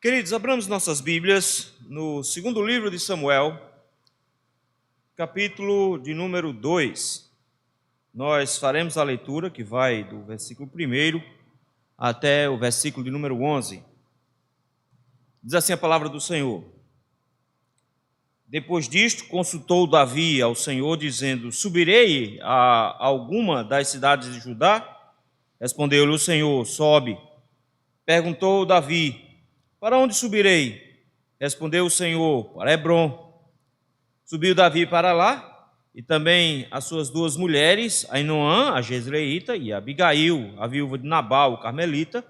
Queridos, abramos nossas Bíblias no segundo livro de Samuel, capítulo de número 2. Nós faremos a leitura que vai do versículo 1 até o versículo de número 11. Diz assim a palavra do Senhor. Depois disto, consultou Davi ao Senhor, dizendo: Subirei a alguma das cidades de Judá? Respondeu-lhe o Senhor: Sobe. Perguntou Davi: Para onde subirei? Respondeu o Senhor: Para Hebrom. Subiu Davi para lá, e também as suas duas mulheres, Ainoã, a jezreelita, e Abigail, a viúva de Nabal, o carmelita.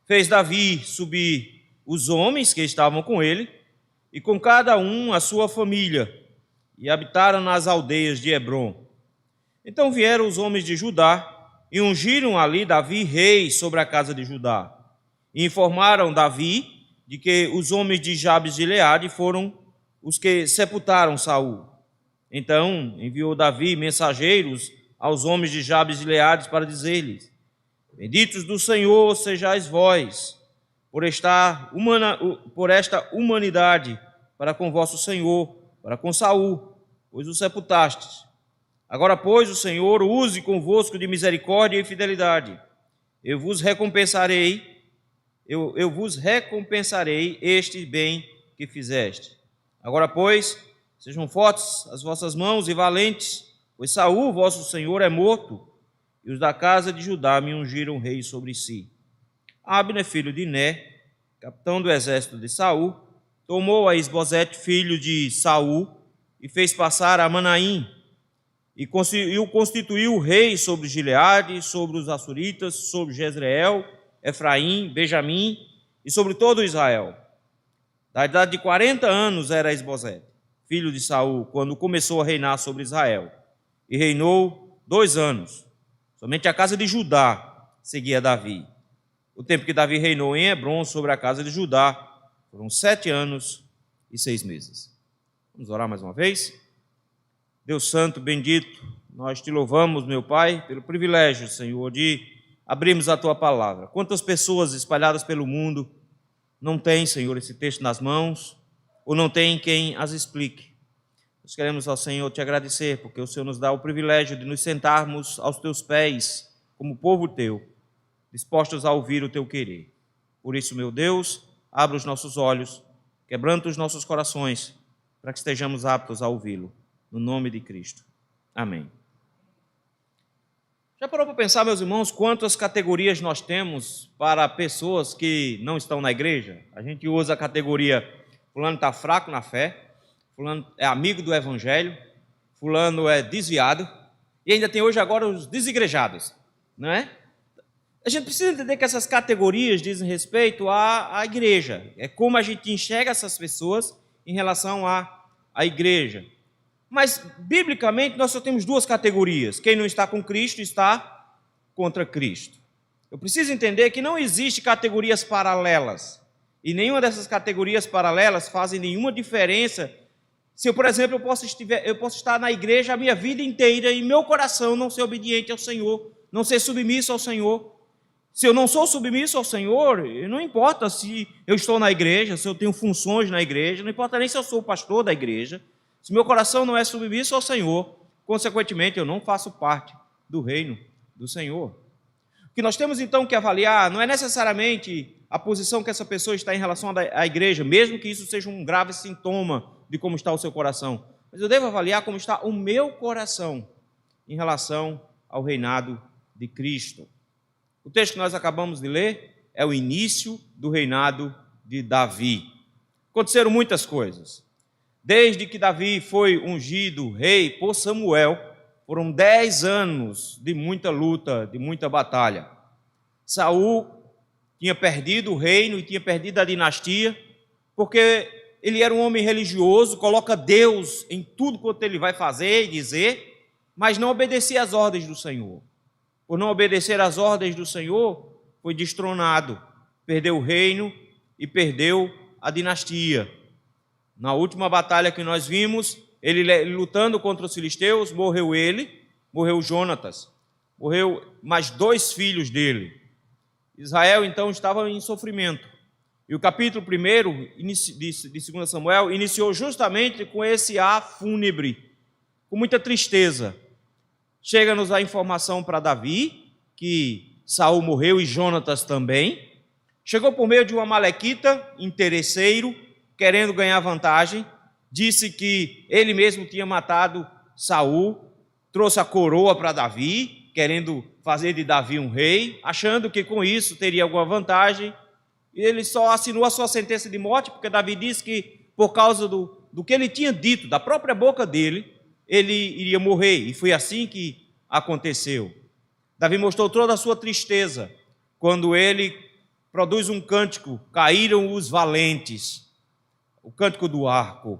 Fez Davi subir os homens que estavam com ele, e com cada um a sua família, e habitaram nas aldeias de Hebrom. Então vieram os homens de Judá, e ungiram ali Davi rei sobre a casa de Judá. E informaram Davi de que os homens de Jabes de Gileade foram os que sepultaram Saul. Então enviou Davi mensageiros aos homens de Jabes de Gileade para dizer-lhes: Benditos do Senhor sejais vós, por esta humanidade para com vosso Senhor, para com Saul, pois o sepultastes. Agora, pois, o Senhor use convosco de misericórdia e fidelidade. Eu vos recompensarei este bem que fizeste. Agora, pois, sejam fortes as vossas mãos e valentes, pois Saul, vosso senhor, é morto, e os da casa de Judá me ungiram rei sobre si. Abner, filho de Ner, capitão do exército de Saul, tomou a Isbosete, filho de Saul, e fez passar a Manaim, e o constituiu rei sobre Gileade, sobre os Assuritas, sobre Jezreel, Efraim, Benjamim e sobre todo Israel. Da idade de 40 anos era Isbosete, filho de Saul, quando começou a reinar sobre Israel, e reinou 2 anos. Somente a casa de Judá seguia Davi. O tempo que Davi reinou em Hebrom sobre a casa de Judá foram 7 anos e 6 meses. Vamos orar mais uma vez? Deus santo, bendito, nós te louvamos, meu Pai, pelo privilégio, Senhor, de abrirmos a Tua palavra. Quantas pessoas espalhadas pelo mundo não têm, Senhor, esse texto nas mãos, ou não têm quem as explique. Nós queremos ao Senhor te agradecer, porque o Senhor nos dá o privilégio de nos sentarmos aos Teus pés, como povo Teu, dispostos a ouvir o Teu querer. Por isso, meu Deus, abra os nossos olhos, quebranta os nossos corações, para que estejamos aptos a ouvi-lo. No nome de Cristo. Amém. Já parou para pensar, meus irmãos, quantas categorias nós temos para pessoas que não estão na igreja? A gente usa a categoria: fulano está fraco na fé, fulano é amigo do evangelho, fulano é desviado, e ainda tem hoje agora os desigrejados, não é? A gente precisa entender que essas categorias dizem respeito à igreja. É como a gente enxerga essas pessoas em relação à igreja. Mas, biblicamente, nós só temos 2 categorias. Quem não está com Cristo está contra Cristo. Eu preciso entender que não existe categorias paralelas. E nenhuma dessas categorias paralelas fazem nenhuma diferença. Se eu, por exemplo, eu posso estar na igreja a minha vida inteira e meu coração não ser obediente ao Senhor, não ser submisso ao Senhor. Se eu não sou submisso ao Senhor, não importa se eu estou na igreja, se eu tenho funções na igreja, não importa nem se eu sou o pastor da igreja. Se meu coração não é submisso ao Senhor, consequentemente eu não faço parte do reino do Senhor. O que nós temos então que avaliar não é necessariamente a posição que essa pessoa está em relação à igreja, mesmo que isso seja um grave sintoma de como está o seu coração. Mas eu devo avaliar como está o meu coração em relação ao reinado de Cristo. O texto que nós acabamos de ler é o início do reinado de Davi. Aconteceram muitas coisas. Desde que Davi foi ungido rei por Samuel, foram 10 anos de muita luta, de muita batalha. Saul tinha perdido o reino e tinha perdido a dinastia, porque ele era um homem religioso, coloca Deus em tudo quanto ele vai fazer e dizer, mas não obedecia às ordens do Senhor. Por não obedecer às ordens do Senhor, foi destronado, perdeu o reino e perdeu a dinastia. Na última batalha que nós vimos, ele lutando contra os filisteus, morreu Jonatas, morreu mais 2 filhos dele. Israel então estava em sofrimento. E E o capítulo 1 de 2 Samuel iniciou justamente com esse ar fúnebre, com muita tristeza. Chega-nos a informação para Davi, que Saul morreu e Jonatas também. Chegou por meio de um amalequita, interesseiro, querendo ganhar vantagem. Disse que ele mesmo tinha matado Saul, trouxe a coroa para Davi, querendo fazer de Davi um rei, achando que com isso teria alguma vantagem. E ele só assinou a sua sentença de morte, porque Davi disse que por causa do que ele tinha dito, da própria boca dele, ele iria morrer. E foi assim que aconteceu. Davi mostrou toda a sua tristeza quando ele produz um cântico, Caíram os Valentes, o cântico do arco,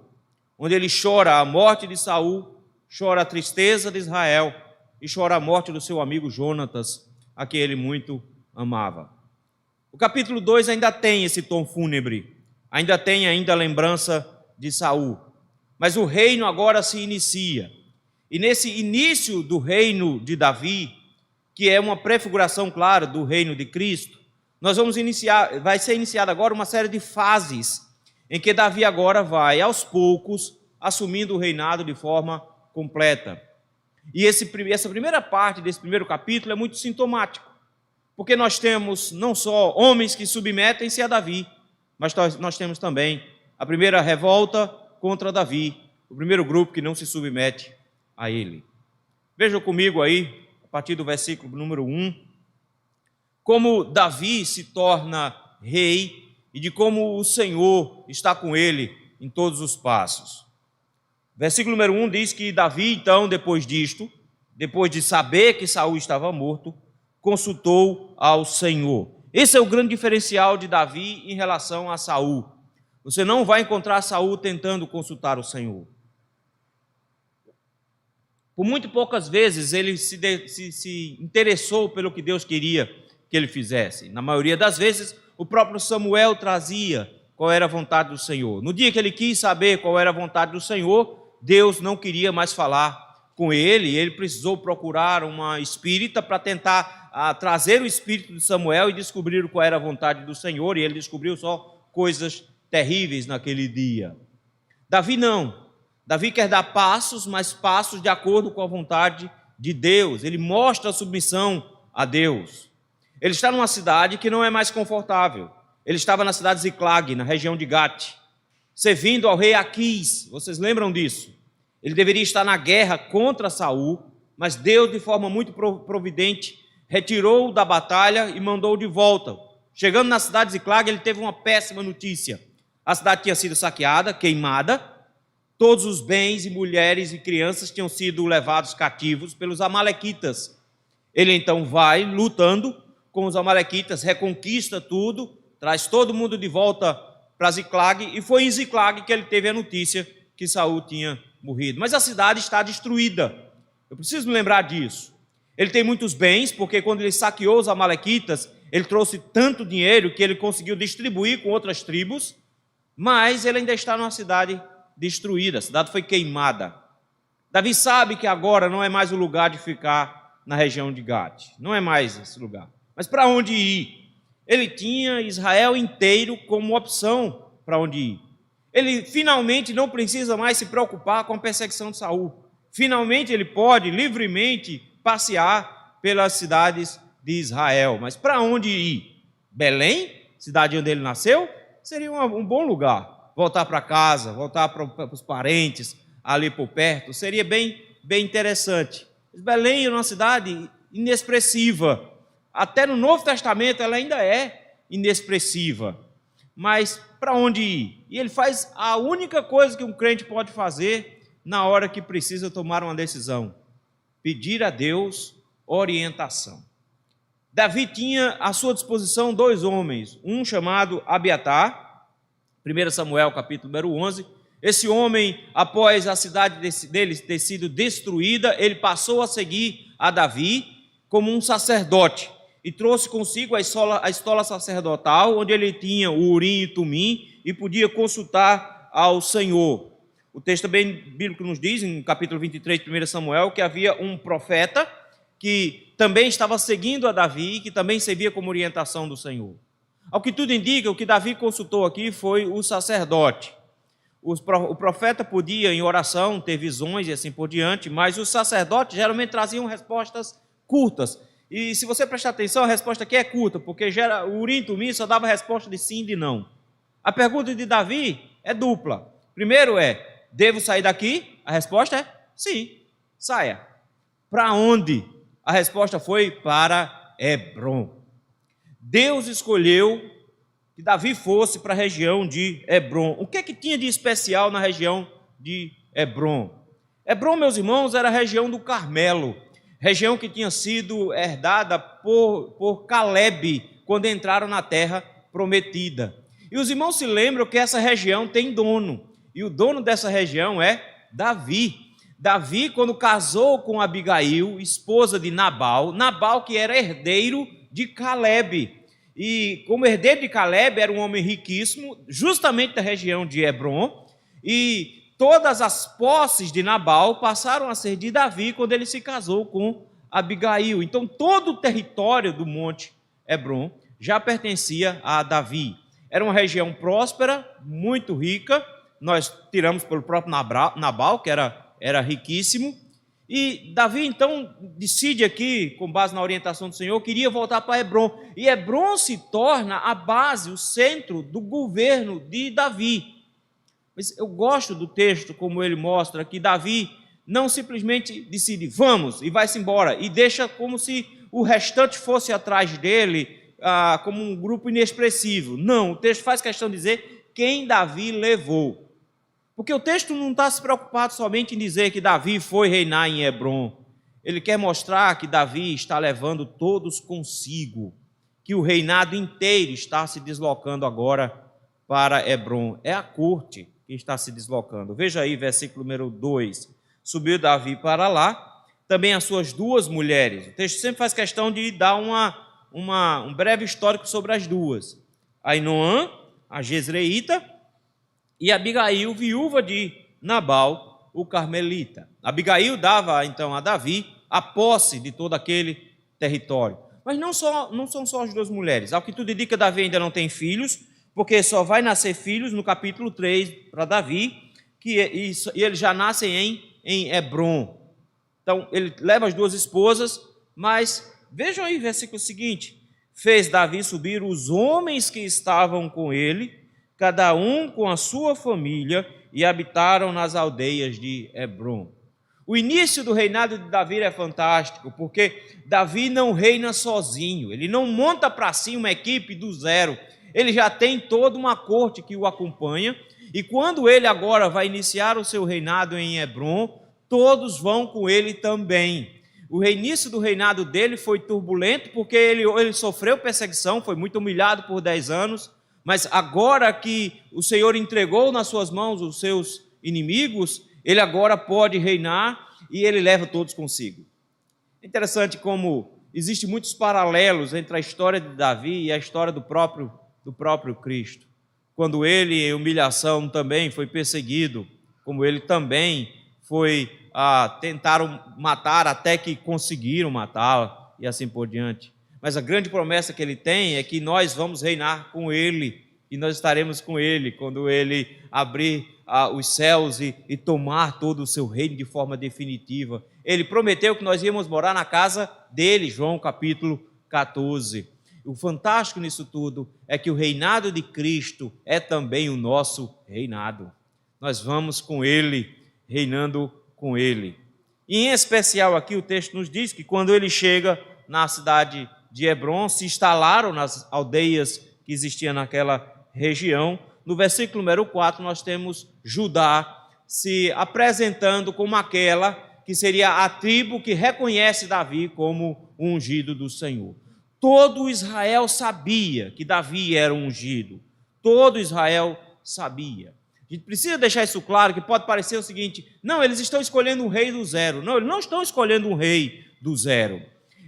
onde ele chora a morte de Saul, chora a tristeza de Israel e chora a morte do seu amigo Jonatas, a quem ele muito amava. O capítulo 2 ainda tem esse tom fúnebre, ainda tem a lembrança de Saul, mas o reino agora se inicia. E nesse início do reino de Davi, que é uma prefiguração clara do reino de Cristo, vai ser iniciada agora uma série de fases em que Davi agora vai, aos poucos, assumindo o reinado de forma completa. E essa primeira parte desse primeiro capítulo é muito sintomático, porque nós temos não só homens que submetem-se a Davi, mas nós temos também a primeira revolta contra Davi, o primeiro grupo que não se submete a ele. Vejam comigo aí, a partir do versículo número 1, como Davi se torna rei e de como o Senhor está com ele em todos os passos. Versículo número 1 diz que Davi, então, depois disto, depois de saber que Saul estava morto, consultou ao Senhor. Esse é o grande diferencial de Davi em relação a Saul. Você não vai encontrar Saul tentando consultar o Senhor. Por muito poucas vezes ele se interessou pelo que Deus queria que ele fizesse. Na maioria das vezes, o próprio Samuel trazia qual era a vontade do Senhor. No dia que ele quis saber qual era a vontade do Senhor, Deus não queria mais falar com ele, e ele precisou procurar uma espírita para tentar trazer o espírito de Samuel e descobrir qual era a vontade do Senhor, e ele descobriu só coisas terríveis naquele dia. Davi não. Davi quer dar passos, mas passos de acordo com a vontade de Deus. Ele mostra a submissão a Deus. Ele está numa cidade que não é mais confortável. Ele estava na cidade de Ziclag, na região de Gate, servindo ao rei Aquis. Vocês lembram disso? Ele deveria estar na guerra contra Saul, mas Deus, de forma muito providente, retirou-o da batalha e mandou-o de volta. Chegando na cidade de Ziclag, ele teve uma péssima notícia. A cidade tinha sido saqueada, queimada. Todos os bens e mulheres e crianças tinham sido levados cativos pelos amalequitas. Ele então vai lutando com os amalequitas, reconquista tudo, traz todo mundo de volta para Ziclag, e foi em Ziclag que ele teve a notícia que Saul tinha morrido. Mas a cidade está destruída. Eu preciso me lembrar disso. Ele tem muitos bens, porque quando ele saqueou os amalequitas, ele trouxe tanto dinheiro que ele conseguiu distribuir com outras tribos, mas ele ainda está numa cidade destruída, a cidade foi queimada. Davi sabe que agora não é mais o lugar de ficar na região de Gate, não é mais esse lugar. Mas para onde ir? Ele tinha Israel inteiro como opção para onde ir. Ele finalmente não precisa mais se preocupar com a perseguição de Saul. Finalmente ele pode livremente passear pelas cidades de Israel. Mas para onde ir? Belém, cidade onde ele nasceu, seria um bom lugar. Voltar para casa, voltar para os parentes ali por perto, seria bem interessante. Mas Belém é uma cidade inexpressiva. Até no Novo Testamento ela ainda é inexpressiva. Mas para onde ir? E ele faz a única coisa que um crente pode fazer na hora que precisa tomar uma decisão: pedir a Deus orientação. Davi tinha à sua disposição 2 homens, um chamado Abiatar, 1 Samuel capítulo número 11. Esse homem, após a cidade dele ter sido destruída, ele passou a seguir a Davi como um sacerdote e trouxe consigo a estola sacerdotal, onde ele tinha o Urim e Tumim e podia consultar ao Senhor. O texto também bíblico nos diz, em capítulo 23 de 1 Samuel, que havia um profeta que também estava seguindo a Davi, que também servia como orientação do Senhor. Ao que tudo indica, o que Davi consultou aqui foi o sacerdote. O profeta podia, em oração, ter visões e assim por diante, mas os sacerdotes geralmente traziam respostas curtas. E se você prestar atenção, a resposta aqui é curta, porque o Urim e Tumim só dava resposta de sim e de não. A pergunta de Davi é dupla. Primeiro é, devo sair daqui? A resposta é sim, saia. Para onde? A resposta foi para Hebrom. Deus escolheu que Davi fosse para a região de Hebrom. O que é que tinha de especial na região de Hebrom? Hebrom, meus irmãos, era a região do Carmelo, região que tinha sido herdada por Calebe quando entraram na terra prometida. E os irmãos se lembram que essa região tem dono, e o dono dessa região é Davi. Davi, quando casou com Abigail, esposa de Nabal que era herdeiro de Calebe. E como herdeiro de Calebe era um homem riquíssimo, justamente da região de Hebrom, e todas as posses de Nabal passaram a ser de Davi quando ele se casou com Abigail. Então todo o território do monte Hebrom já pertencia a Davi. Era uma região próspera, muito rica, nós tiramos pelo próprio Nabal, que era riquíssimo, e Davi, então, decide aqui, com base na orientação do Senhor, queria voltar para Hebrom. E Hebrom se torna a base, o centro do governo de Davi. Mas eu gosto do texto, como ele mostra, que Davi não simplesmente decide, vamos, e vai-se embora, e deixa como se o restante fosse atrás dele, como um grupo inexpressivo. Não, o texto faz questão de dizer quem Davi levou. Porque o texto não está se preocupado somente em dizer que Davi foi reinar em Hebrom. Ele quer mostrar que Davi está levando todos consigo, que o reinado inteiro está se deslocando agora para Hebrom. É a corte que está se deslocando. Veja aí, versículo número 2. Subiu Davi para lá, também as suas duas mulheres. O texto sempre faz questão de dar um breve histórico sobre as duas. Ainoã, a Jezreíta, e Abigail, viúva de Nabal, o carmelita. Abigail dava, então, a Davi a posse de todo aquele território. Mas não são só as duas mulheres. Ao que tudo indica, Davi ainda não tem filhos, porque só vai nascer filhos no capítulo 3 para Davi, e eles já nascem em Hebrom. Então, ele leva as duas esposas, mas vejam aí o versículo seguinte. Fez Davi subir os homens que estavam com ele, cada um com a sua família, e habitaram nas aldeias de Hebrom. O início do reinado de Davi é fantástico, porque Davi não reina sozinho, ele não monta para si uma equipe do zero, ele já tem toda uma corte que o acompanha, e quando ele agora vai iniciar o seu reinado em Hebrom, todos vão com ele também. O início do reinado dele foi turbulento, porque ele sofreu perseguição, foi muito humilhado por 10 anos, mas agora que o Senhor entregou nas suas mãos os seus inimigos, ele agora pode reinar e ele leva todos consigo. É interessante como existem muitos paralelos entre a história de Davi e a história do próprio Cristo. Quando ele, em humilhação, também foi perseguido, como ele também foi, tentaram matar até que conseguiram matá-lo e assim por diante. Mas a grande promessa que ele tem é que nós vamos reinar com ele, e nós estaremos com ele quando ele abrir os céus e tomar todo o seu reino de forma definitiva. Ele prometeu que nós íamos morar na casa dele, João capítulo 14. O fantástico nisso tudo é que o reinado de Cristo é também o nosso reinado. Nós vamos com ele, reinando com ele. E em especial aqui o texto nos diz que quando ele chega na cidade de Hebrom, se instalaram nas aldeias que existiam naquela região. No versículo número 4, nós temos Judá se apresentando como aquela que seria a tribo que reconhece Davi como o ungido do Senhor. Todo Israel sabia que Davi era um ungido. Todo Israel sabia. A gente precisa deixar isso claro, que pode parecer o seguinte, não, eles estão escolhendo um rei do zero. Não, eles não estão escolhendo um rei do zero.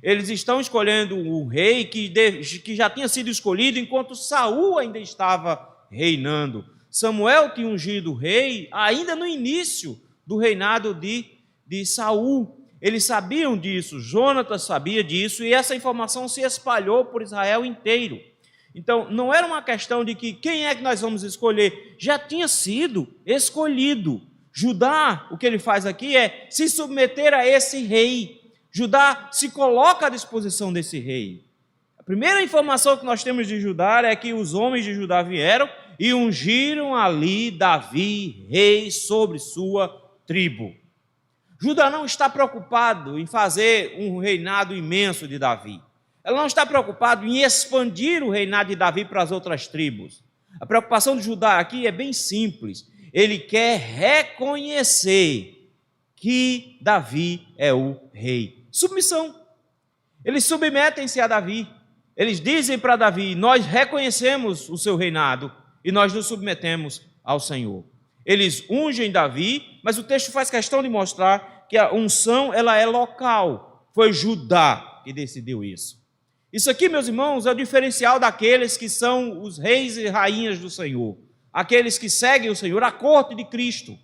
Eles estão escolhendo um rei que já tinha sido escolhido enquanto Saul ainda estava reinando. Samuel tinha ungido rei ainda no início do reinado de Saul. Eles sabiam disso, Jonatas sabia disso, e essa informação se espalhou por Israel inteiro. Então, não era uma questão de que quem é que nós vamos escolher, já tinha sido escolhido. Judá, o que ele faz aqui é se submeter a esse rei. Judá se coloca à disposição desse rei. A primeira informação que nós temos de Judá é que os homens de Judá vieram e ungiram ali Davi, rei sobre sua tribo. Judá não está preocupado em fazer um reinado imenso de Davi. Ela não está preocupada em expandir o reinado de Davi para as outras tribos. A preocupação de Judá aqui é bem simples. Ele quer reconhecer que Davi é o rei. Submissão. Eles submetem-se a Davi. Eles dizem para Davi: nós reconhecemos o seu reinado e nós nos submetemos ao Senhor. Eles ungem Davi, mas o texto faz questão de mostrar que a unção ela é local. Foi Judá que decidiu isso. Isso aqui, meus irmãos, é o diferencial daqueles que são os reis e rainhas do Senhor. Aqueles que seguem o Senhor, a corte de Cristo.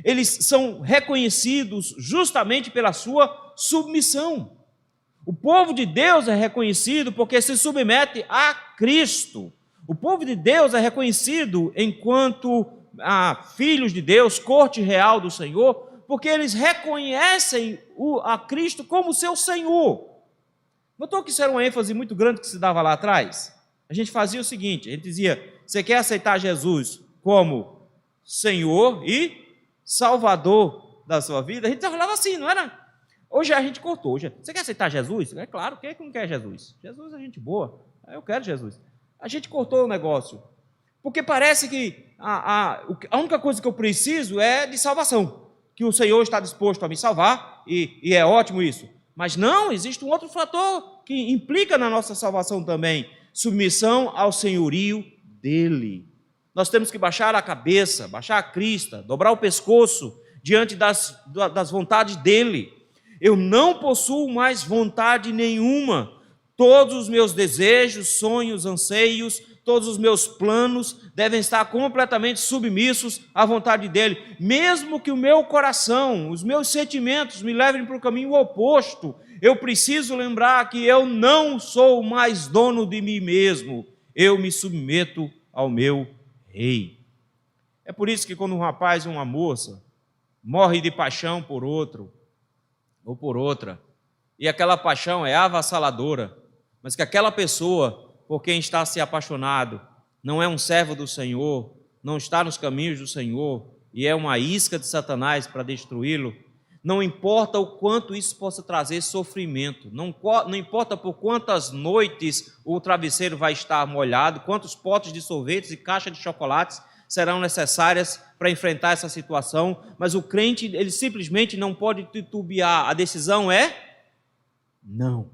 Eles são reconhecidos justamente pela sua submissão. O povo de Deus é reconhecido porque se submete a Cristo. O povo de Deus é reconhecido enquanto filhos de Deus, corte real do Senhor, porque eles reconhecem a Cristo como seu Senhor. Notou que isso era uma ênfase muito grande que se dava lá atrás? A gente fazia o seguinte, a gente dizia: você quer aceitar Jesus como Senhor e Salvador da sua vida? A gente falava assim, não era? Hoje a gente cortou. Hoje, você quer aceitar Jesus? É claro, quem é que não quer Jesus? Jesus é gente boa, eu quero Jesus. A gente cortou o negócio, porque parece que a única coisa que eu preciso é de salvação, que o Senhor está disposto a me salvar, e é ótimo isso. Mas não, existe um outro fator que implica na nossa salvação também: submissão ao senhorio dele. Nós temos que baixar a cabeça, baixar a crista, dobrar o pescoço diante das vontades dele. Eu não possuo mais vontade nenhuma. Todos os meus desejos, sonhos, anseios, todos os meus planos devem estar completamente submissos à vontade dele. Mesmo que o meu coração, os meus sentimentos me levem para o caminho oposto, eu preciso lembrar que eu não sou mais dono de mim mesmo. Eu me submeto ao meu rei. É por isso que quando um rapaz ou uma moça morre de paixão por outro ou por outra, e aquela paixão é avassaladora, mas que aquela pessoa por quem está se apaixonado não é um servo do Senhor, não está nos caminhos do Senhor e é uma isca de Satanás para destruí-lo, não importa o quanto isso possa trazer sofrimento, não importa por quantas noites o travesseiro vai estar molhado, quantos potes de sorvetes e caixa de chocolates serão necessárias para enfrentar essa situação, mas o crente, ele simplesmente não pode titubear. A decisão é não,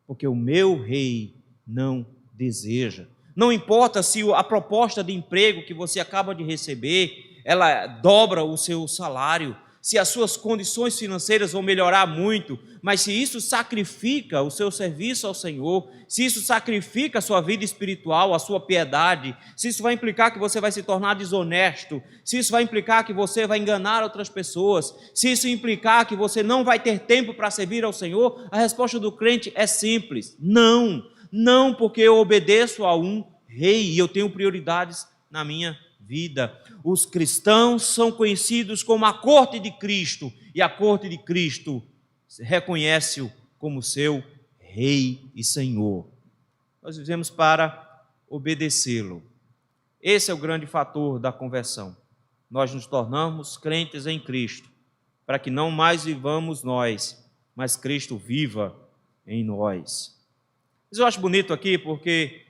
porque o meu rei não deseja. Não importa se a proposta de emprego que você acaba de receber, ela dobra o seu salário, se as suas condições financeiras vão melhorar muito, mas se isso sacrifica o seu serviço ao Senhor, se isso sacrifica a sua vida espiritual, a sua piedade, se isso vai implicar que você vai se tornar desonesto, se isso vai implicar que você vai enganar outras pessoas, se isso implicar que você não vai ter tempo para servir ao Senhor, a resposta do crente é simples: não. Não, porque eu obedeço a um rei e eu tenho prioridades na minha vida. Os cristãos são conhecidos como a corte de Cristo, e a corte de Cristo reconhece-o como seu rei e Senhor. Nós vivemos para obedecê-lo. Esse é o grande fator da conversão. Nós nos tornamos crentes em Cristo, para que não mais vivamos nós, mas Cristo viva em nós. Mas eu acho bonito aqui porque,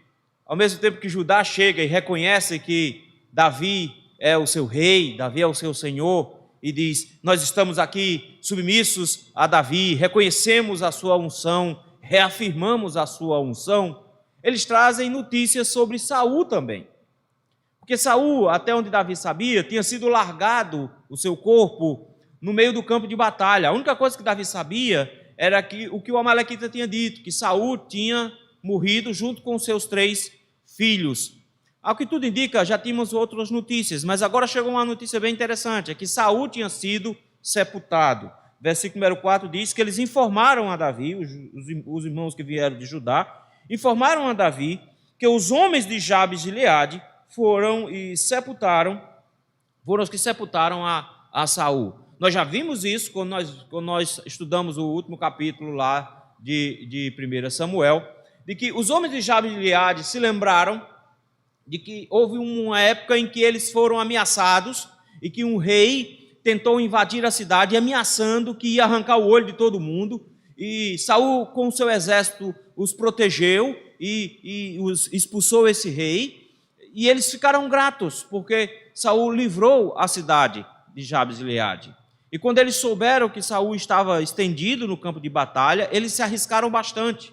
ao mesmo tempo que Judá chega e reconhece que Davi é o seu rei, Davi é o seu Senhor, e diz: nós estamos aqui submissos a Davi, reconhecemos a sua unção, reafirmamos a sua unção, eles trazem notícias sobre Saul também. Porque Saul, até onde Davi sabia, tinha sido largado o seu corpo no meio do campo de batalha. A única coisa que Davi sabia era que o que o Amalequita tinha dito, que Saul tinha morrido junto com seus 3 filhos. Ao que tudo indica, já tínhamos outras notícias, mas agora chegou uma notícia bem interessante, é que Saul tinha sido sepultado. Versículo número 4 diz que eles informaram a Davi, os irmãos que vieram de Judá, informaram a Davi porque os homens de Jabes de Gileade foram os que sepultaram a Saul. Nós já vimos isso quando nós estudamos o último capítulo lá de 1 Samuel, de que os homens de Jabes de Gileade se lembraram de que houve uma época em que eles foram ameaçados e que um rei tentou invadir a cidade, ameaçando que ia arrancar o olho de todo mundo, e Saul com o seu exército os protegeu e os expulsou esse rei, e eles ficaram gratos, porque Saul livrou a cidade de Jabes de Gileade. E quando eles souberam que Saul estava estendido no campo de batalha, eles se arriscaram bastante.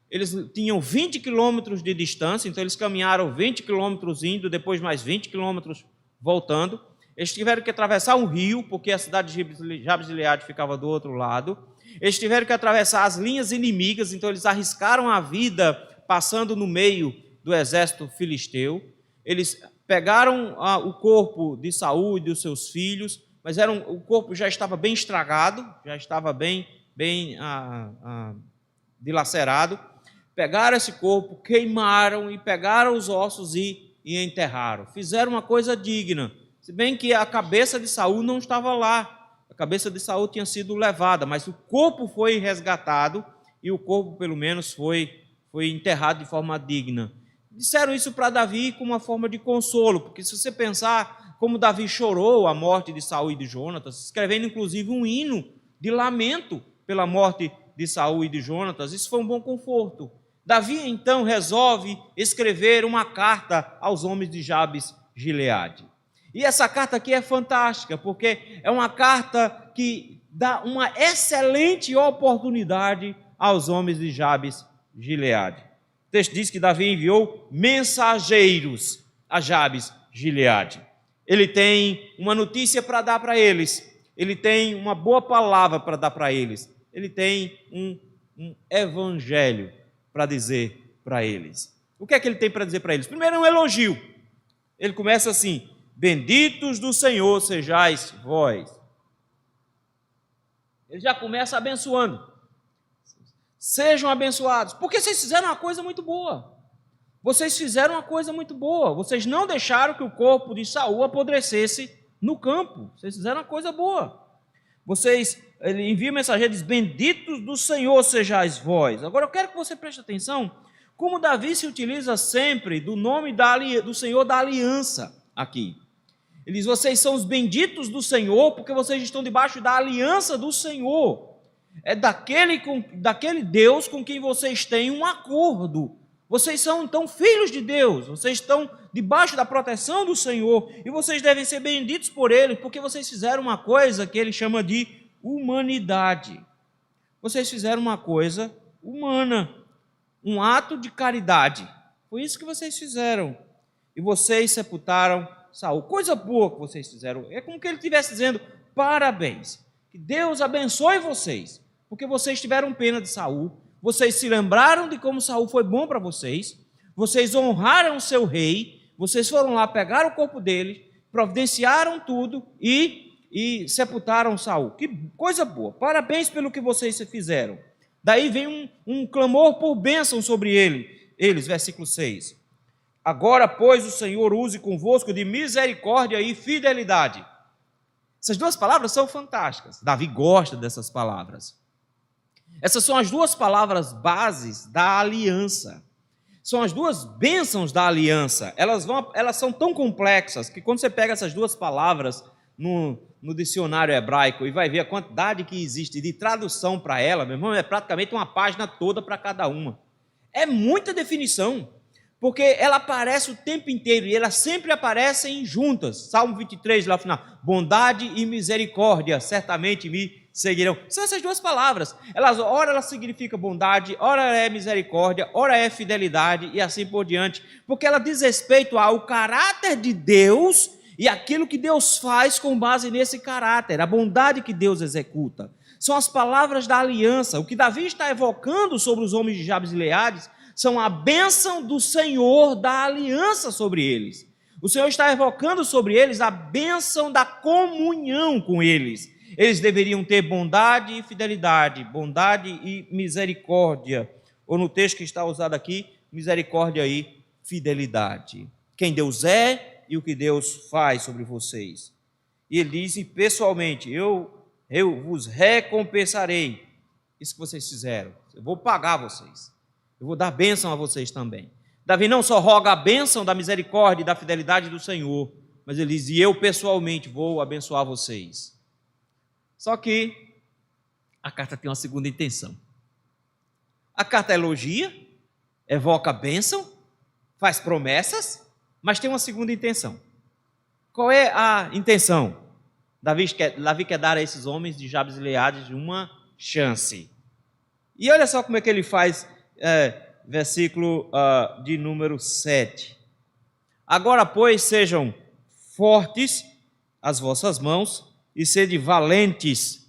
Eles tinham 20 quilômetros de distância, então eles caminharam 20 quilômetros indo, depois mais 20 quilômetros voltando. Eles tiveram que atravessar um rio, porque a cidade de Jabes de Gileade ficava do outro lado. Eles tiveram que atravessar as linhas inimigas, então eles arriscaram a vida passando no meio do exército filisteu. Eles pegaram o corpo de Saul e dos seus filhos, mas o corpo já estava bem estragado, já estava bem dilacerado. Pegaram esse corpo, queimaram e pegaram os ossos e enterraram. Fizeram uma coisa digna, se bem que a cabeça de Saul não estava lá. A cabeça de Saul tinha sido levada, mas o corpo foi resgatado e o corpo, pelo menos, foi enterrado de forma digna. Disseram isso para Davi como uma forma de consolo, porque se você pensar como Davi chorou a morte de Saul e de Jonatas, escrevendo inclusive um hino de lamento pela morte de Saul e de Jonatas, isso foi um bom conforto. Davi, então, resolve escrever uma carta aos homens de Jabes Gileade. E essa carta aqui é fantástica, porque é uma carta que dá uma excelente oportunidade aos homens de Jabes Gileade. O texto diz que Davi enviou mensageiros a Jabes Gileade. Ele tem uma notícia para dar para eles, ele tem uma boa palavra para dar para eles, ele tem um evangelho para dizer para eles. O que é que ele tem para dizer para eles? Primeiro, um elogio. Ele começa assim: benditos do Senhor sejais vós. Ele já começa abençoando. Sejam abençoados, porque vocês fizeram uma coisa muito boa. Vocês fizeram uma coisa muito boa. Vocês não deixaram que o corpo de Saul apodrecesse no campo. Vocês fizeram uma coisa boa. Ele envia mensageiro e diz: benditos do Senhor sejais vós. Agora eu quero que você preste atenção como Davi se utiliza sempre do nome do Senhor da aliança aqui. Ele diz: vocês são os benditos do Senhor, porque vocês estão debaixo da aliança do Senhor. É daquele Deus com quem vocês têm um acordo. Vocês são, então, filhos de Deus. Vocês estão debaixo da proteção do Senhor. E vocês devem ser benditos por Ele, porque vocês fizeram uma coisa que Ele chama de humanidade. Vocês fizeram uma coisa humana, um ato de caridade. Foi isso que vocês fizeram. E vocês sepultaram Saul. Coisa boa que vocês fizeram. É como que ele estivesse dizendo: parabéns, que Deus abençoe vocês, porque vocês tiveram pena de Saul, vocês se lembraram de como Saul foi bom para vocês, vocês honraram o seu rei, vocês foram lá, pegaram o corpo dele, providenciaram tudo e sepultaram Saul. Que coisa boa, parabéns pelo que vocês fizeram. Daí vem um clamor por bênção sobre eles, versículo 6. Agora, pois, o Senhor use convosco de misericórdia e fidelidade. Essas duas palavras são fantásticas. Davi gosta dessas palavras. Essas são as duas palavras bases da aliança. São as duas bênçãos da aliança. Elas são tão complexas que quando você pega essas duas palavras no dicionário hebraico e vai ver a quantidade que existe de tradução para ela, meu irmão, é praticamente uma página toda para cada uma. É muita definição, porque ela aparece o tempo inteiro e elas sempre aparecem juntas. Salmo 23, lá no final: bondade e misericórdia certamente me seguirão. São essas duas palavras. Ora elas significam bondade, ora é misericórdia, ora é fidelidade e assim por diante, porque ela diz respeito ao caráter de Deus e aquilo que Deus faz com base nesse caráter, a bondade que Deus executa. São as palavras da aliança. O que Davi está evocando sobre os homens de Jabes e Gileade são a bênção do Senhor da aliança sobre eles. O Senhor está evocando sobre eles a bênção da comunhão com eles. Eles deveriam ter bondade e fidelidade, bondade e misericórdia. Ou no texto que está usado aqui, misericórdia e fidelidade. Quem Deus é e o que Deus faz sobre vocês. E ele diz, e pessoalmente, eu vos recompensarei isso que vocês fizeram. Eu vou pagar vocês. Eu vou dar bênção a vocês também. Davi não só roga a bênção da misericórdia e da fidelidade do Senhor, mas ele diz, e eu pessoalmente vou abençoar vocês. Só que a carta tem uma segunda intenção. A carta elogia, evoca a bênção, faz promessas, mas tem uma segunda intenção. Qual é a intenção? Davi quer dar a esses homens de Jabes e Gileade uma chance. E olha só como é que ele faz, versículo de número 7. Agora, pois, sejam fortes as vossas mãos e sede valentes.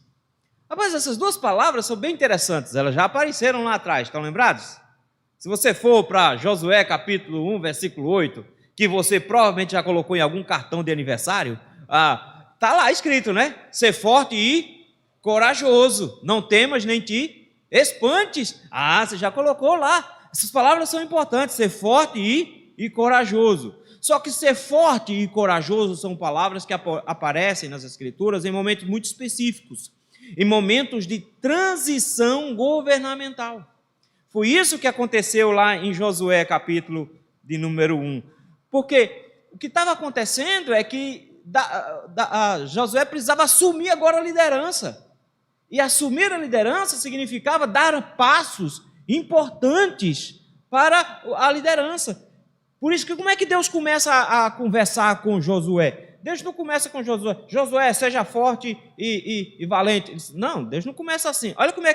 Rapaz, essas duas palavras são bem interessantes, elas já apareceram lá atrás, estão lembrados? Se você for para Josué capítulo 1, versículo 8, que você provavelmente já colocou em algum cartão de aniversário, está lá escrito, né? Ser forte e corajoso, não temas nem te espantes. Você já colocou lá. Essas palavras são importantes, ser forte e corajoso. Só que ser forte e corajoso são palavras que aparecem nas Escrituras em momentos muito específicos, em momentos de transição governamental. Foi isso que aconteceu lá em Josué, capítulo de número 1. Porque o que estava acontecendo é que Josué precisava assumir agora a liderança. E assumir a liderança significava dar passos importantes para a liderança. Por isso que como é que Deus começa a conversar com Josué? Deus não começa com Josué, Josué, seja forte e valente. Não, Deus não começa assim. Olha como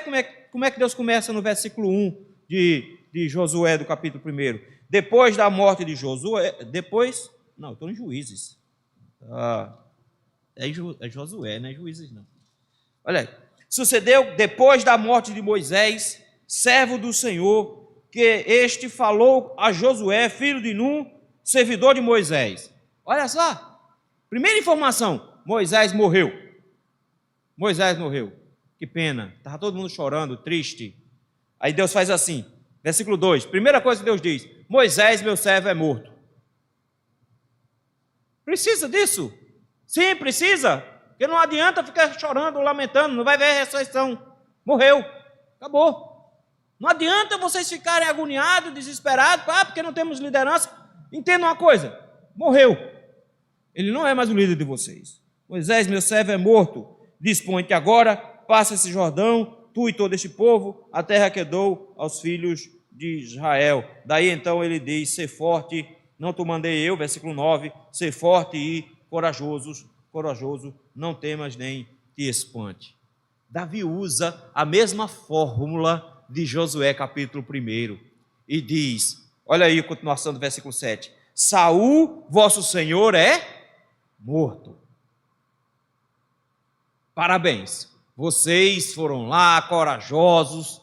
é que Deus começa no versículo 1 de Josué, do capítulo 1. Depois da morte de Josué, não, estou em Juízes. É Josué, não é Juízes não. Olha aí. Sucedeu depois da morte de Moisés, servo do Senhor, que este falou a Josué, filho de Num, servidor de Moisés. Olha só, primeira informação, Moisés morreu. Moisés morreu. Que pena, estava todo mundo chorando, triste. Aí Deus faz assim, versículo 2, primeira coisa que Deus diz, Moisés, meu servo, é morto. Precisa disso? Sim, precisa. Porque não adianta ficar chorando, lamentando, não vai ver a ressurreição. Morreu, acabou. Não adianta vocês ficarem agoniados, desesperados, porque não temos liderança. Entenda uma coisa, morreu. Ele não é mais o líder de vocês. Moisés, meu servo, é morto. Dispõe-te agora, passa esse Jordão, tu e todo este povo, a terra que dou aos filhos de Israel. Daí então ele diz, ser forte, não te mandei eu, versículo 9, ser forte e corajoso, não temas nem te espante. Davi usa a mesma fórmula de Josué capítulo 1 e diz, olha aí a continuação do versículo 7, Saul, vosso senhor, é morto. Parabéns, vocês foram lá corajosos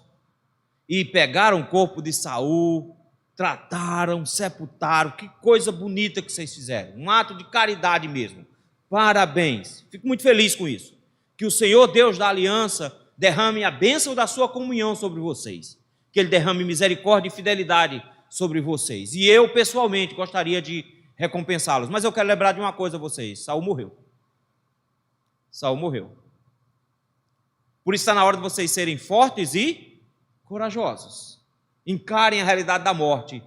e pegaram o corpo de Saul, trataram, sepultaram, que coisa bonita que vocês fizeram, um ato de caridade mesmo. Parabéns, fico muito feliz com isso. Que o Senhor Deus da aliança derrame a bênção da sua comunhão sobre vocês. Que Ele derrame misericórdia e fidelidade sobre vocês. E eu, pessoalmente, gostaria de recompensá-los. Mas eu quero lembrar de uma coisa a vocês. Saul morreu. Saul morreu. Por isso está na hora de vocês serem fortes e corajosos. Encarem a realidade da morte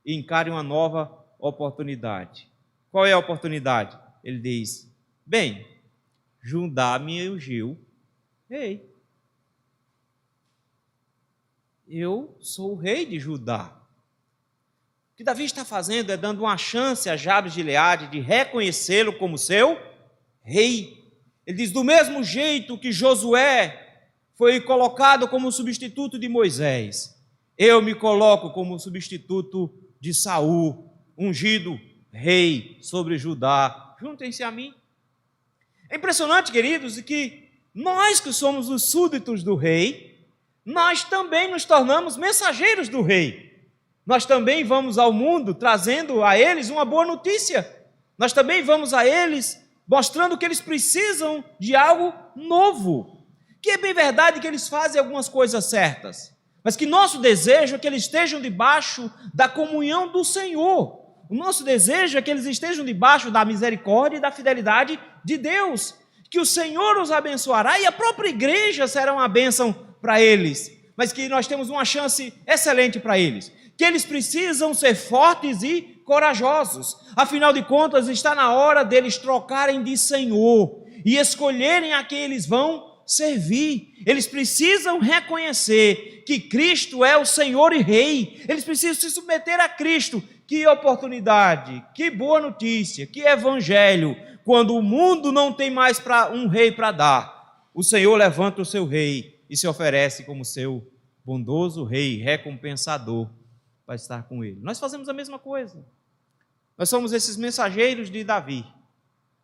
e encarem uma nova oportunidade. Qual é a oportunidade? Ele diz, bem, Judá me ungiu rei. Eu sou o rei de Judá. O que Davi está fazendo é dando uma chance a Jabes de Gileade de reconhecê-lo como seu rei. Ele diz, do mesmo jeito que Josué foi colocado como substituto de Moisés, eu me coloco como substituto de Saul, ungido rei sobre Judá. Juntem-se a mim. É impressionante, queridos, que nós que somos os súditos do rei, nós também nos tornamos mensageiros do rei. Nós também vamos ao mundo trazendo a eles uma boa notícia. Nós também vamos a eles mostrando que eles precisam de algo novo. Que é bem verdade que eles fazem algumas coisas certas, mas que nosso desejo é que eles estejam debaixo da comunhão do Senhor. O nosso desejo é que eles estejam debaixo da misericórdia e da fidelidade de Deus, que o Senhor os abençoará e a própria igreja será uma bênção para eles, mas que nós temos uma chance excelente para eles, que eles precisam ser fortes e corajosos. Afinal de contas, está na hora deles trocarem de Senhor e escolherem a quem eles vão servir. Eles precisam reconhecer que Cristo é o Senhor e Rei. Eles precisam se submeter a Cristo. Que oportunidade, que boa notícia, que evangelho, quando o mundo não tem mais um rei para dar. O Senhor levanta o seu rei e se oferece como seu bondoso rei, recompensador, para estar com ele. Nós fazemos a mesma coisa. Nós somos esses mensageiros de Davi,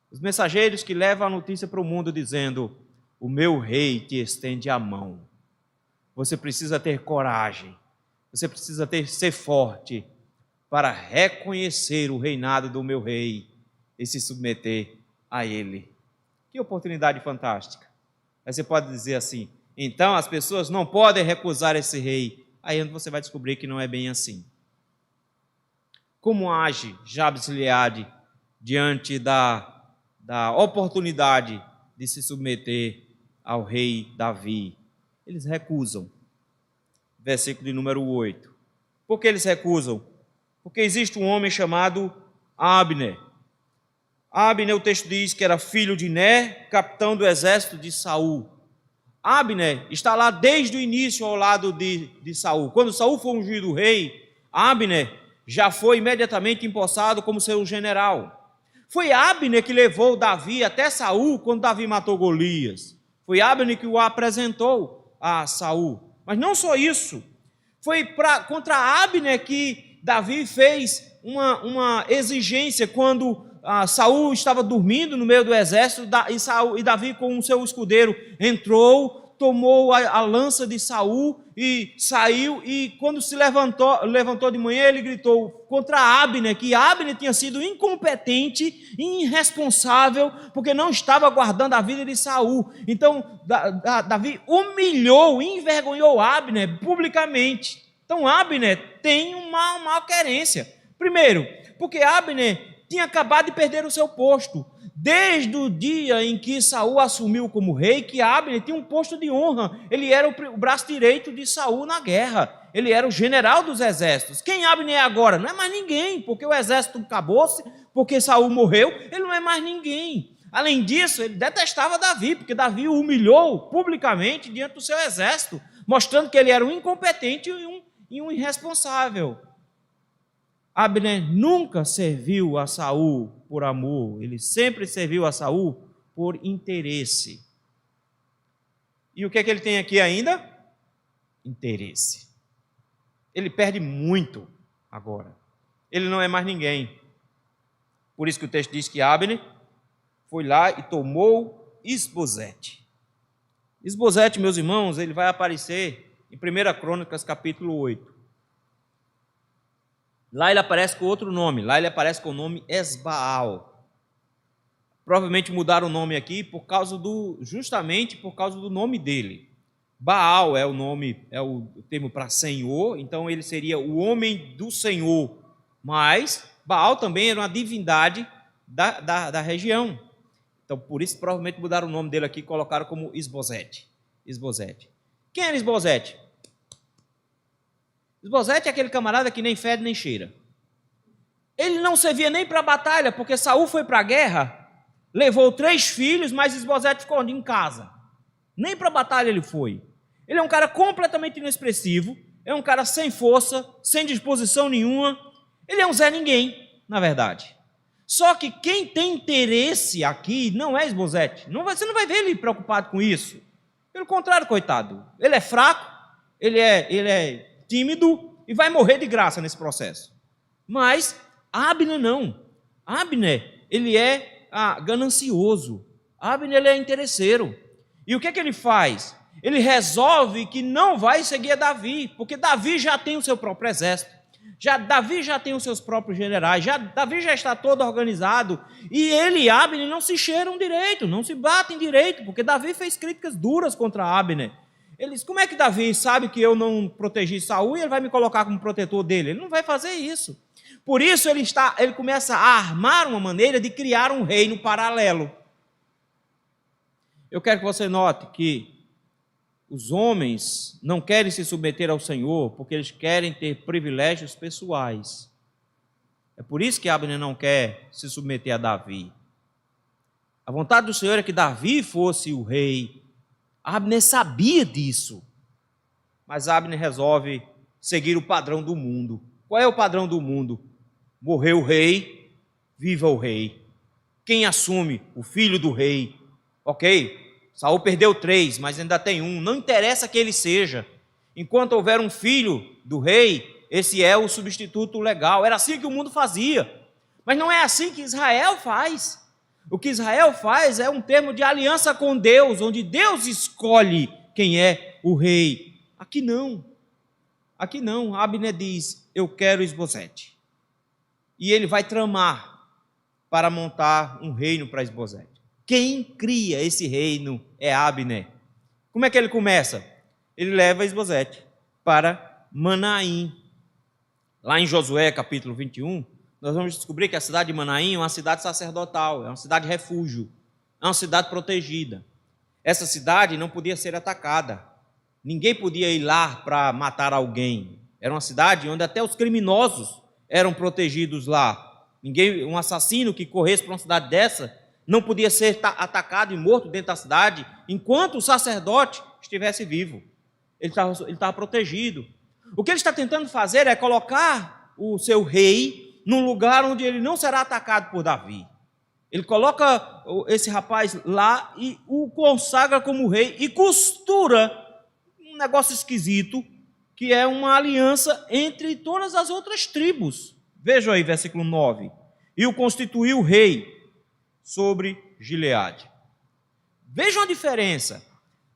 os mensageiros que levam a notícia para o mundo dizendo: o meu rei te estende a mão. Você precisa ter coragem, você precisa ser forte para reconhecer o reinado do meu rei e se submeter a ele. Que oportunidade fantástica. Aí você pode dizer assim: então as pessoas não podem recusar esse rei. Aí você vai descobrir que não é bem assim. Como age Jabes Gileade diante da oportunidade de se submeter ao rei Davi? Eles recusam. Versículo de número 8. Por que eles recusam? Porque existe um homem chamado Abner. Abner, o texto diz que era filho de Ner, capitão do exército de Saul. Abner está lá desde o início ao lado de Saul. Quando Saul foi ungido rei, Abner já foi imediatamente empossado como seu general. Foi Abner que levou Davi até Saul quando Davi matou Golias. Foi Abner que o apresentou a Saul. Mas não só isso. Foi contra Abner que Davi fez uma exigência quando Saul estava dormindo no meio do exército e Davi com o seu escudeiro entrou, tomou a lança de Saul e saiu, e quando se levantou de manhã, ele gritou contra Abner, que Abner tinha sido incompetente e irresponsável, porque não estava guardando a vida de Saul. Então Davi humilhou, envergonhou Abner publicamente. Então Abner tem uma malquerência. Primeiro, porque Abner tinha acabado de perder o seu posto. Desde o dia em que Saul assumiu como rei, que Abner tinha um posto de honra. Ele era o braço direito de Saul na guerra. Ele era o general dos exércitos. Quem Abner é agora? Não é mais ninguém, porque o exército acabou-se, porque Saul morreu, ele não é mais ninguém. Além disso, ele detestava Davi, porque Davi o humilhou publicamente diante do seu exército, mostrando que ele era um incompetente e um irresponsável. Abner nunca serviu a Saul por amor, ele sempre serviu a Saul por interesse. E o que é que ele tem aqui ainda? Interesse. Ele perde muito agora. Ele não é mais ninguém. Por isso que o texto diz que Abner foi lá e tomou Isbosete. Isbosete, meus irmãos, ele vai aparecer em 1 Crônicas, capítulo 8. Lá ele aparece com outro nome, lá ele aparece com o nome Esbaal. Provavelmente mudaram o nome aqui justamente por causa do nome dele. Baal é o termo para Senhor, então ele seria o homem do Senhor. Mas Baal também era uma divindade da região. Então por isso provavelmente mudaram o nome dele aqui e colocaram como Isbosete. Quem era Isbosete? Isbosete é aquele camarada que nem fede nem cheira. Ele não servia nem para a batalha, porque Saul foi para a guerra, levou 3 filhos, mas Isbosete ficou em casa. Nem para a batalha ele foi. Ele é um cara completamente inexpressivo, é um cara sem força, sem disposição nenhuma. Ele é um Zé Ninguém, na verdade. Só que quem tem interesse aqui não é Isbosete. Você não vai ver ele preocupado com isso. Pelo contrário, coitado. Ele é fraco, ele é tímido e vai morrer de graça nesse processo. Mas Abner não. Abner, ele é ganancioso. Abner, ele é interesseiro. E o que ele faz? Ele resolve que não vai seguir a Davi, porque Davi já tem o seu próprio exército. Davi já tem os seus próprios generais, Davi já está todo organizado, e ele e Abner não se cheiram direito, não se batem direito, porque Davi fez críticas duras contra Abner. Ele diz, como é que Davi sabe que eu não protegi Saul e ele vai me colocar como protetor dele? Ele não vai fazer isso. Por isso ele começa a armar uma maneira de criar um reino paralelo. Eu quero que você note que os homens não querem se submeter ao Senhor porque eles querem ter privilégios pessoais. É por isso que Abner não quer se submeter a Davi. A vontade do Senhor é que Davi fosse o rei. Abner sabia disso. Mas Abner resolve seguir o padrão do mundo. Qual é o padrão do mundo? Morreu o rei, viva o rei. Quem assume? O filho do rei. Ok? Saul perdeu 3, mas ainda tem um. Não interessa que ele seja. Enquanto houver um filho do rei, esse é o substituto legal. Era assim que o mundo fazia. Mas não é assim que Israel faz. O que Israel faz é um termo de aliança com Deus, onde Deus escolhe quem é o rei. Aqui não. Aqui não. Abner diz, eu quero Isbosete. E ele vai tramar para montar um reino para Isbosete. Quem cria esse reino é Abner. Como é que ele começa? Ele leva Isbosete para Manaim. Lá em Josué, capítulo 21, nós vamos descobrir que a cidade de Manaim é uma cidade sacerdotal, é uma cidade refúgio, é uma cidade protegida. Essa cidade não podia ser atacada. Ninguém podia ir lá para matar alguém. Era uma cidade onde até os criminosos eram protegidos lá. Um assassino que corresse para uma cidade dessa não podia ser atacado e morto dentro da cidade enquanto o sacerdote estivesse vivo. Ele estava protegido. O que ele está tentando fazer é colocar o seu rei num lugar onde ele não será atacado por Davi. Ele coloca esse rapaz lá e o consagra como rei e costura um negócio esquisito, que é uma aliança entre todas as outras tribos. Vejam aí, versículo 9. E o constituiu rei sobre Gileade. Vejam a diferença.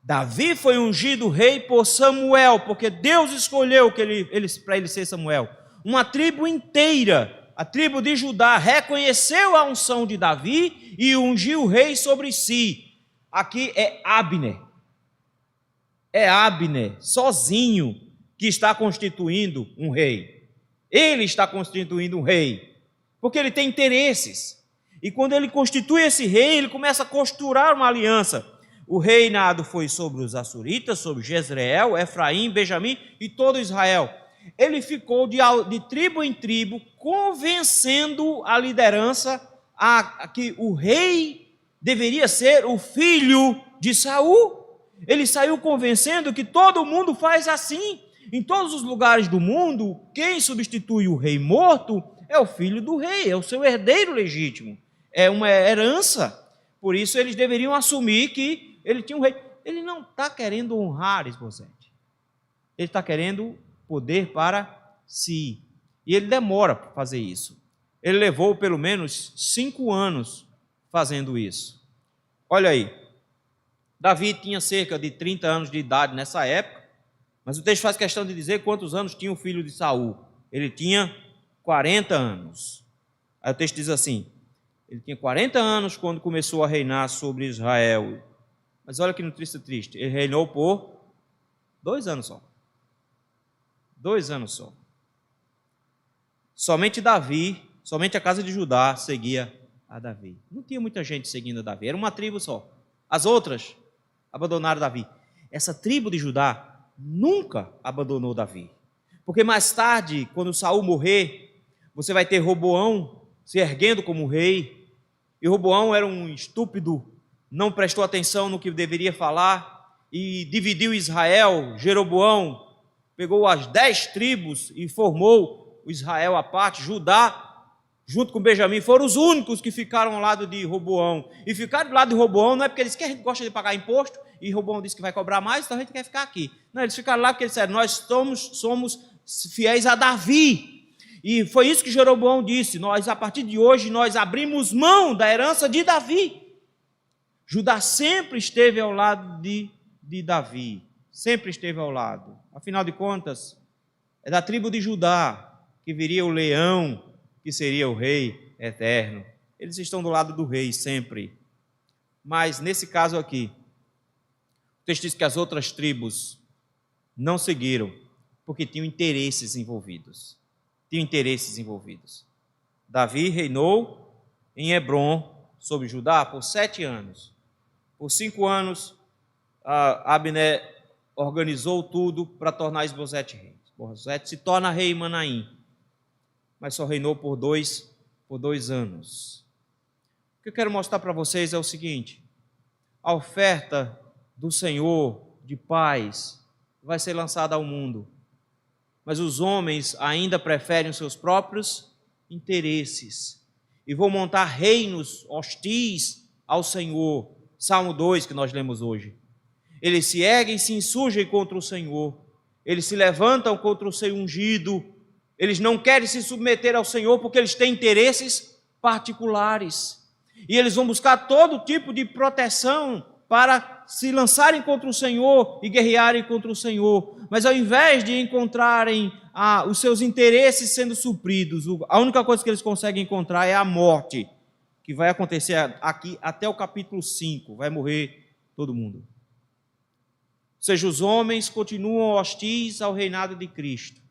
Davi foi ungido rei por Samuel, porque Deus escolheu para ele ser Samuel. Uma tribo inteira, a tribo de Judá, reconheceu a unção de Davi e ungiu o rei sobre si. Aqui é Abner. É Abner, sozinho, que está constituindo um rei. Ele está constituindo um rei, porque ele tem interesses. E quando ele constitui esse rei, ele começa a costurar uma aliança. O reinado foi sobre os assuritas, sobre Jezreel, Efraim, Benjamim e todo Israel. Ele ficou de tribo em tribo, convencendo a liderança a que o rei deveria ser o filho de Saul. Ele saiu convencendo que todo mundo faz assim. Em todos os lugares do mundo, quem substitui o rei morto é o filho do rei, é o seu herdeiro legítimo. É uma herança. Por isso eles deveriam assumir que ele tinha um rei. Ele não está querendo honrar Isbosete. Ele está querendo poder para si. E ele demora para fazer isso. Ele levou pelo menos 5 anos fazendo isso. Olha aí. Davi tinha cerca de 30 anos de idade nessa época, mas o texto faz questão de dizer quantos anos tinha o filho de Saul. Ele tinha 40 anos. Aí o texto diz assim, ele tinha 40 anos quando começou a reinar sobre Israel. Mas olha que notícia triste, ele reinou por 2 anos só. 2 anos só. Somente Davi, somente a casa de Judá seguia a Davi. Não tinha muita gente seguindo a Davi, era uma tribo só. As outras abandonaram Davi. Essa tribo de Judá nunca abandonou Davi. Porque mais tarde, quando Saul morrer, você vai ter Roboão se erguendo como rei. E Roboão era um estúpido, não prestou atenção no que deveria falar e dividiu Israel. Jeroboão pegou as 10 tribos e formou o Israel à parte. Judá, junto com Benjamim, foram os únicos que ficaram ao lado de Roboão. E ficar do lado de Roboão não é porque eles que a gente gosta de pagar imposto e Roboão disse que vai cobrar mais, então a gente quer ficar aqui. Não, eles ficaram lá porque eles disseram, nós somos fiéis a Davi. E foi isso que Jeroboão disse, a partir de hoje, nós abrimos mão da herança de Davi. Judá sempre esteve ao lado de Davi, sempre esteve ao lado. Afinal de contas, é da tribo de Judá que viria o leão, que seria o rei eterno. Eles estão do lado do rei sempre. Mas nesse caso aqui, O texto diz que as outras tribos não seguiram, porque tinham interesses envolvidos. Davi reinou em Hebrom, sobre Judá, por 7 anos. Por 5 anos, Abner organizou tudo para tornar Isbosete rei. Isbosete se torna rei em Manaim, mas só reinou por dois anos. O que eu quero mostrar para vocês é o seguinte: a oferta do Senhor de paz vai ser lançada ao mundo, mas os homens ainda preferem os seus próprios interesses e vão montar reinos hostis ao Senhor. Salmo 2, que nós lemos hoje. Eles se erguem e se insurgem contra o Senhor, eles se levantam contra o seu ungido, eles não querem se submeter ao Senhor porque eles têm interesses particulares, e eles vão buscar todo tipo de proteção para se lançarem contra o Senhor e guerrearem contra o Senhor, mas ao invés de encontrarem os seus interesses sendo supridos, a única coisa que eles conseguem encontrar é a morte, que vai acontecer aqui até o capítulo 5, vai morrer todo mundo. Ou seja, os homens continuam hostis ao reinado de Cristo,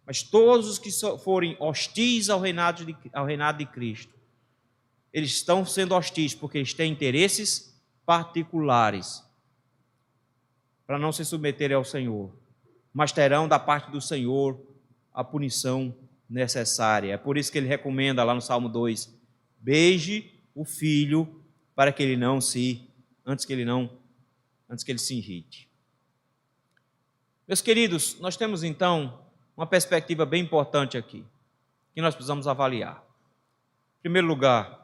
mas todos os que forem hostis ao reinado de Cristo, eles estão sendo hostis porque eles têm interesses particulares para não se submeterem ao Senhor, mas terão da parte do Senhor a punição necessária. É por isso que ele recomenda lá no Salmo 2, beije o filho para que ele não se, antes que ele se irrite. Meus queridos, nós temos então uma perspectiva bem importante aqui, que nós precisamos avaliar. Em primeiro lugar,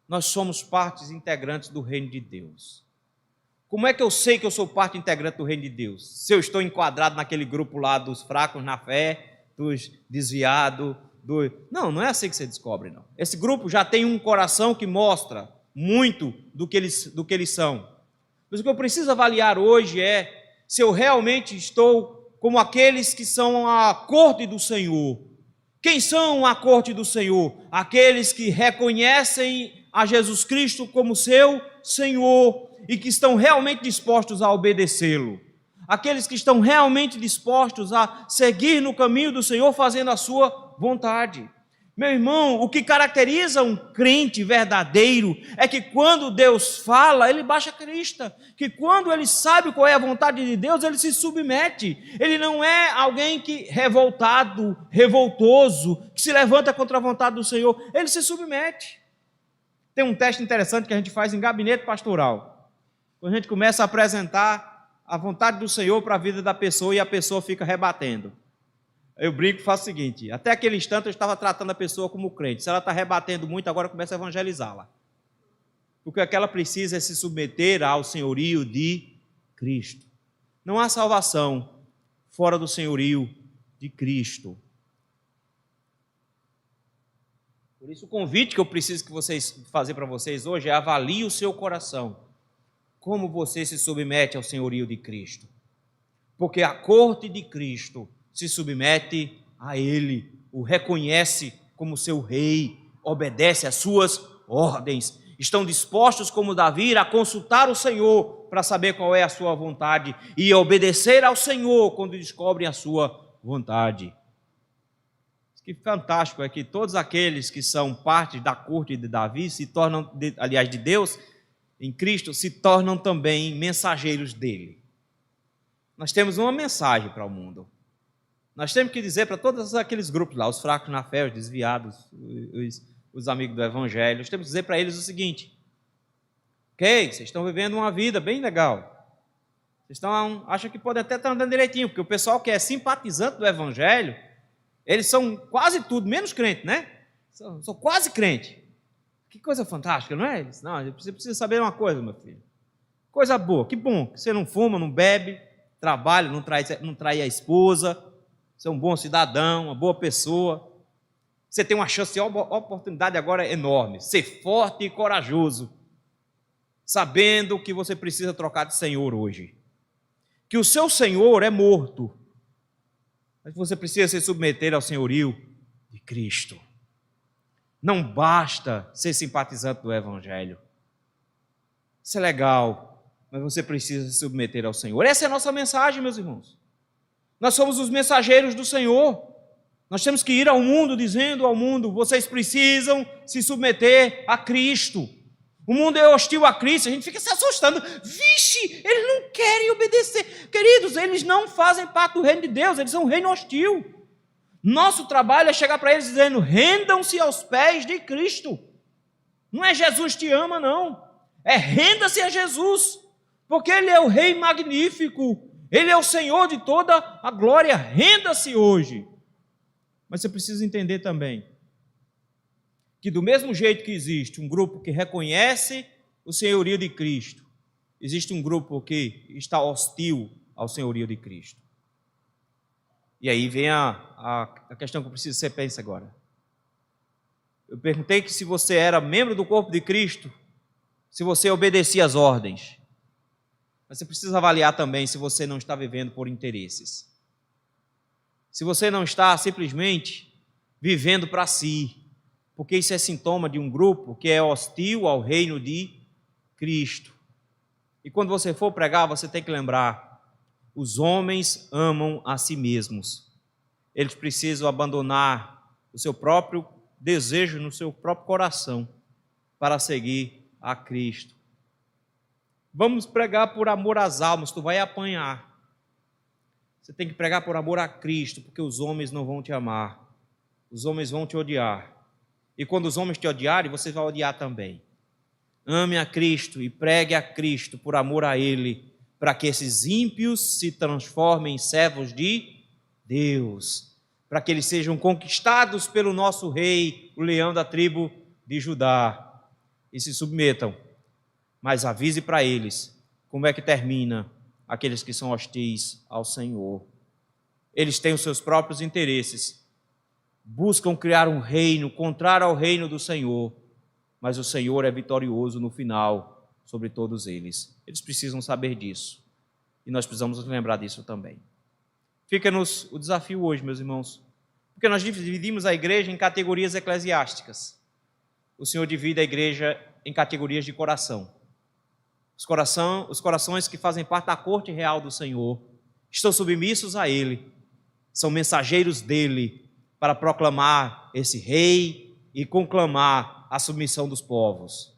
nós somos partes integrantes do reino de Deus. Como é que eu sei que eu sou parte integrante do reino de Deus? Se eu estou enquadrado naquele grupo lá dos fracos na fé, dos desviados, Não é assim que você descobre, não. Esse grupo já tem um coração que mostra muito do que eles são. Mas o que eu preciso avaliar hoje é se eu realmente estou como aqueles que são a corte do Senhor. Quem são a corte do Senhor? Aqueles que reconhecem a Jesus Cristo como seu Senhor e que estão realmente dispostos a obedecê-lo. Aqueles que estão realmente dispostos a seguir no caminho do Senhor, fazendo a sua vontade. Meu irmão, o que caracteriza um crente verdadeiro é que quando Deus fala, ele baixa a crista, que quando ele sabe qual é a vontade de Deus, ele se submete. Ele não é alguém que revoltoso, que se levanta contra a vontade do Senhor, ele se submete. Tem um teste interessante que a gente faz em gabinete pastoral. Quando a gente começa a apresentar a vontade do Senhor para a vida da pessoa e a pessoa fica rebatendo. Eu brinco e faço o seguinte: até aquele instante eu estava tratando a pessoa como crente. Se ela está rebatendo muito, agora começa a evangelizá-la. Porque o que ela precisa é se submeter ao senhorio de Cristo. Não há salvação fora do senhorio de Cristo. Por isso o convite que eu preciso fazer para vocês hoje é: avalie o seu coração. Como você se submete ao senhorio de Cristo? Porque a corte de Cristo se submete a Ele, o reconhece como seu rei, obedece às suas ordens, estão dispostos, como Davi, a consultar o Senhor para saber qual é a sua vontade e obedecer ao Senhor quando descobrem a sua vontade. Que fantástico é que todos aqueles que são parte da corte de Davi se tornam, de Deus, em Cristo, se tornam também mensageiros dele. Nós temos uma mensagem para o mundo. Nós temos que dizer para todos aqueles grupos lá, os fracos na fé, os desviados, os amigos do Evangelho, nós temos que dizer para eles o seguinte: ok, vocês estão vivendo uma vida bem legal, vocês acham que podem até estar andando direitinho, porque o pessoal que é simpatizante do Evangelho, eles são quase tudo, menos crente, né? São quase crente. Que coisa fantástica, não é? Não, você precisa saber uma coisa, meu filho. Coisa boa, que bom, que você não fuma, não bebe, trabalha, não trai a esposa, você é um bom cidadão, uma boa pessoa. Você tem uma chance, uma oportunidade agora enorme. Ser forte e corajoso, sabendo que você precisa trocar de senhor hoje. Que o seu senhor é morto, mas você precisa se submeter ao senhorio de Cristo. Não basta ser simpatizante do Evangelho. Isso é legal, mas você precisa se submeter ao Senhor. Essa é a nossa mensagem, meus irmãos. Nós somos os mensageiros do Senhor. Nós temos que ir ao mundo dizendo ao mundo: vocês precisam se submeter a Cristo. O mundo é hostil a Cristo, a gente fica se assustando. Vixe, eles não querem obedecer. Queridos, eles não fazem parte do reino de Deus, eles são um reino hostil. Nosso trabalho é chegar para eles dizendo: rendam-se aos pés de Cristo. Não é Jesus te ama, não. É renda-se a Jesus, porque Ele é o Rei magnífico, Ele é o Senhor de toda a glória. Renda-se hoje. Mas você precisa entender também que do mesmo jeito que existe um grupo que reconhece o senhorio de Cristo, existe um grupo que está hostil ao senhorio de Cristo. E aí vem a questão que eu preciso que você pense agora. Eu perguntei que se você era membro do corpo de Cristo, se você obedecia às ordens. Mas você precisa avaliar também se você não está vivendo por interesses. Se você não está simplesmente vivendo para si, porque isso é sintoma de um grupo que é hostil ao reino de Cristo. E quando você for pregar, você tem que lembrar: os homens amam a si mesmos. Eles precisam abandonar o seu próprio desejo no seu próprio coração para seguir a Cristo. Vamos pregar por amor às almas, tu vai apanhar. Você tem que pregar por amor a Cristo, porque os homens não vão te amar. Os homens vão te odiar. E quando os homens te odiarem, você vai odiar também. Ame a Cristo e pregue a Cristo por amor a Ele, para que esses ímpios se transformem em servos de Deus, para que eles sejam conquistados pelo nosso Rei, o leão da tribo de Judá, e se submetam. Mas avise para eles como é que termina aqueles que são hostis ao Senhor. Eles têm os seus próprios interesses, buscam criar um reino contrário ao reino do Senhor, mas o Senhor é vitorioso no final sobre todos eles. Eles precisam saber disso, e nós precisamos lembrar disso também. Fica-nos o desafio hoje, meus irmãos, porque nós dividimos a igreja em categorias eclesiásticas. O Senhor divide a igreja em categorias de coração. Os corações que fazem parte da corte real do Senhor estão submissos a Ele, são mensageiros dEle, para proclamar esse rei e conclamar a submissão dos povos.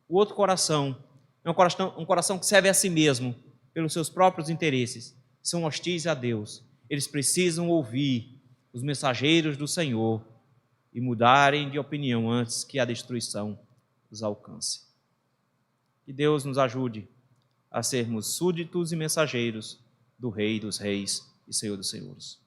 O outro coração é um coração que serve a si mesmo, pelos seus próprios interesses, são hostis a Deus. Eles precisam ouvir os mensageiros do Senhor e mudarem de opinião antes que a destruição os alcance. Que Deus nos ajude a sermos súditos e mensageiros do Rei dos Reis e Senhor dos Senhores.